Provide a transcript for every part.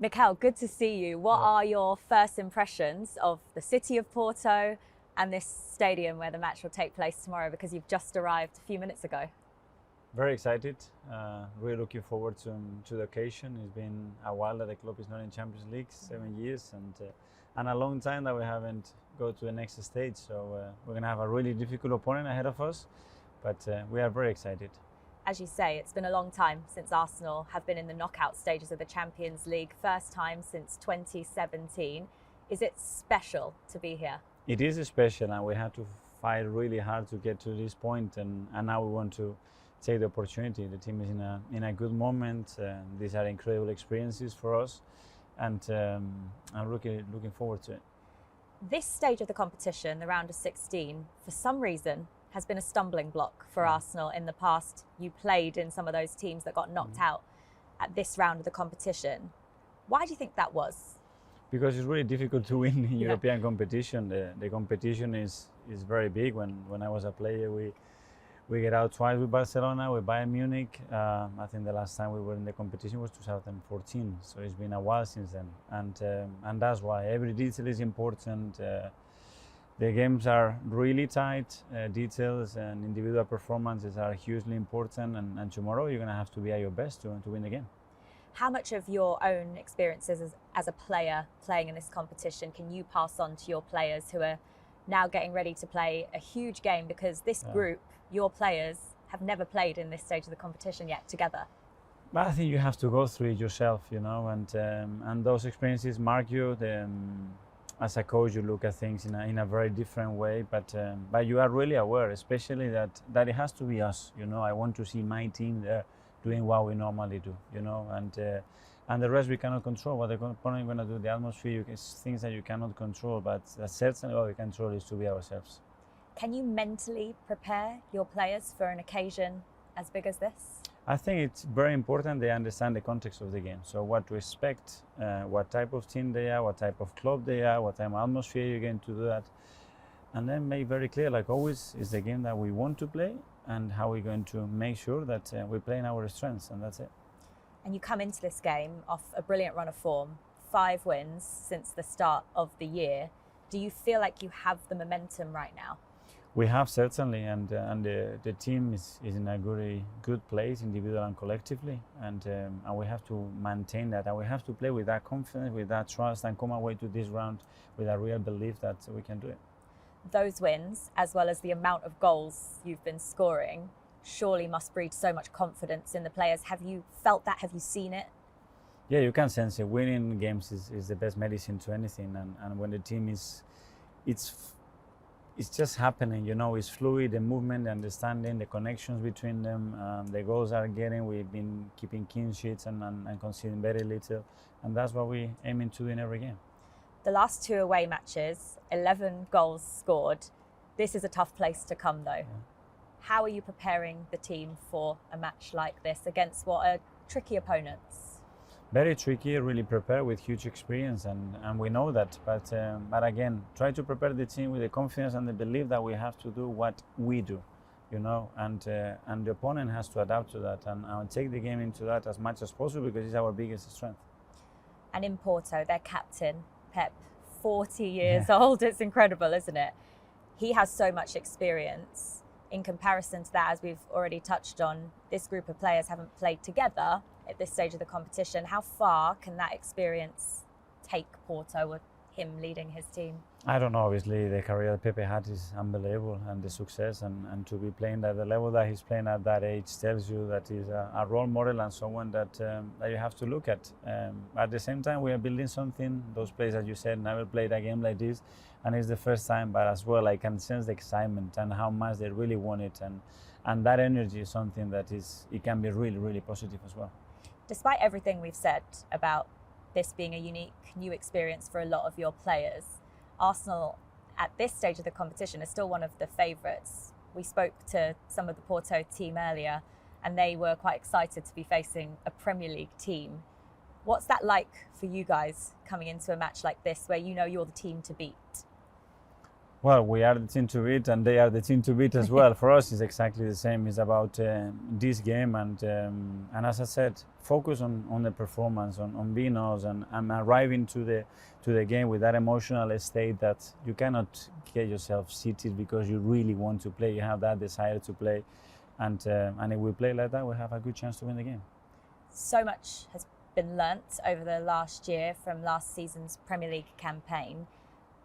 Mikel, good to see you. What are your first impressions of the city of Porto and this stadium where the match will take place tomorrow, because you've just arrived a few minutes ago? Very excited. Really looking forward to the occasion. It's been a while that the club is not in Champions League, 7 years, and a long time that we haven't go to the next stage. So we're going to have a really difficult opponent ahead of us, but we are very excited. As you say, it's been a long time since Arsenal have been in the knockout stages of the Champions League, first time since 2017. Is it special to be here? It is special, and we had to fight really hard to get to this point, and now we want to take the opportunity. The team is in a good moment. These are incredible experiences for us, and I'm looking forward to it. This stage of the competition, the round of 16, for some reason has been a stumbling block for Arsenal in the past. You played in some of those teams that got knocked out at this round of the competition. Why do you think that was? Because it's really difficult to win in European competition. The competition is very big. When I was a player, we get out twice with Barcelona, with Bayern Munich. I think the last time we were in the competition was 2014. So it's been a while since then, and that's why every detail is important. The games are really tight. Details and individual performances are hugely important, and tomorrow you're going to have to be at your best to win the game. How much of your own experiences as a player playing in this competition can you pass on to your players who are now getting ready to play a huge game? Because this group, your players, have never played in this stage of the competition yet together. But I think you have to go through it yourself, and those experiences mark you. As a coach, you look at things in a very different way, but you are really aware, especially that it has to be us. I want to see my team there doing what we normally do. And the rest we cannot control. What the opponent is going to do, the atmosphere, things that you cannot control. But certainly what we can control is to be ourselves. Can you mentally prepare your players for an occasion as big as this? I think it's very important they understand the context of the game. So what to expect, what type of team they are, what type of club they are, what type of atmosphere you're going to do that. And then make very clear, like always, is the game that we want to play and how we're going to make sure that we play in our strengths, and that's it. And you come into this game off a brilliant run of form, 5 wins since the start of the year. Do you feel like you have the momentum right now? We have, certainly, and the team is in a good place, individually and collectively, and we have to maintain that, and we have to play with that confidence, with that trust, and come away to this round with a real belief that we can do it. Those wins, as well as the amount of goals you've been scoring, surely must breed so much confidence in the players. Have you felt that? Have you seen it? Yeah, you can sense it. Winning games is the best medicine to anything, and when the team it's just happening, it's fluid, the movement, the understanding, the connections between them, the goals are getting. We've been keeping clean sheets and conceding very little, and that's what we're aiming to do in every game. The last 2 away matches, 11 goals scored. This is a tough place to come, though. Yeah. How are you preparing the team for a match like this against what are tricky opponents? Very tricky, really prepared with huge experience, and we know that. But again, try to prepare the team with the confidence and the belief that we have to do what we do, and the opponent has to adapt to that and take the game into that as much as possible, because it's our biggest strength. And in Porto, their captain, Pep, 40 years old. It's incredible, isn't it? He has so much experience. In comparison to that, as we've already touched on, this group of players haven't played together at this stage of the competition. How far can that experience take Porto with him leading his team? I don't know. Obviously, the career that Pepe had is unbelievable, and the success, and to be playing at the level that he's playing at that age tells you that he's a role model and someone that you have to look at. At the same time, we are building something. Those players, as you said, never played a game like this, and it's the first time. But as well, I can sense the excitement and how much they really want it, and that energy is something that it can be really, really positive as well. Despite everything we've said about this being a unique new experience for a lot of your players, Arsenal at this stage of the competition is still one of the favourites. We spoke to some of the Porto team earlier, and they were quite excited to be facing a Premier League team. What's that like for you guys coming into a match like this, where you're the team to beat? Well, we are the team to beat, and they are the team to beat as well. For us, it's exactly the same. It's about this game, and as I said, focus on the performance, on being us, and arriving to the game with that emotional state that you cannot get yourself seated because you really want to play. You have that desire to play, and if we play like that, we have a good chance to win the game. So much has been learnt over the last year from last season's Premier League campaign,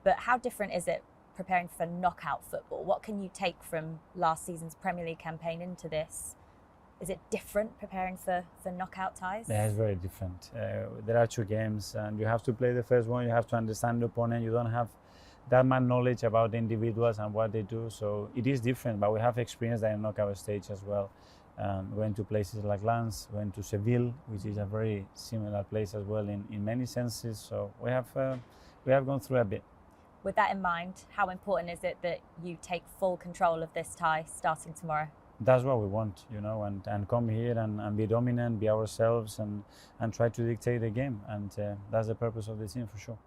but how different is it preparing for knockout football? What can you take from last season's Premier League campaign into this? Is it different preparing for knockout ties? Yeah, it's very different. There are 2 games, and you have to play the first one. You have to understand the opponent. You don't have that much knowledge about the individuals and what they do, so it is different. But we have experienced that in knockout stage as well. Going to places like Lens, going to Seville, which is a very similar place as well in many senses. So we have gone through a bit. With that in mind, how important is it that you take full control of this tie starting tomorrow? That's what we want, and come here and be dominant, be ourselves, and try to dictate the game. And that's the purpose of the team for sure.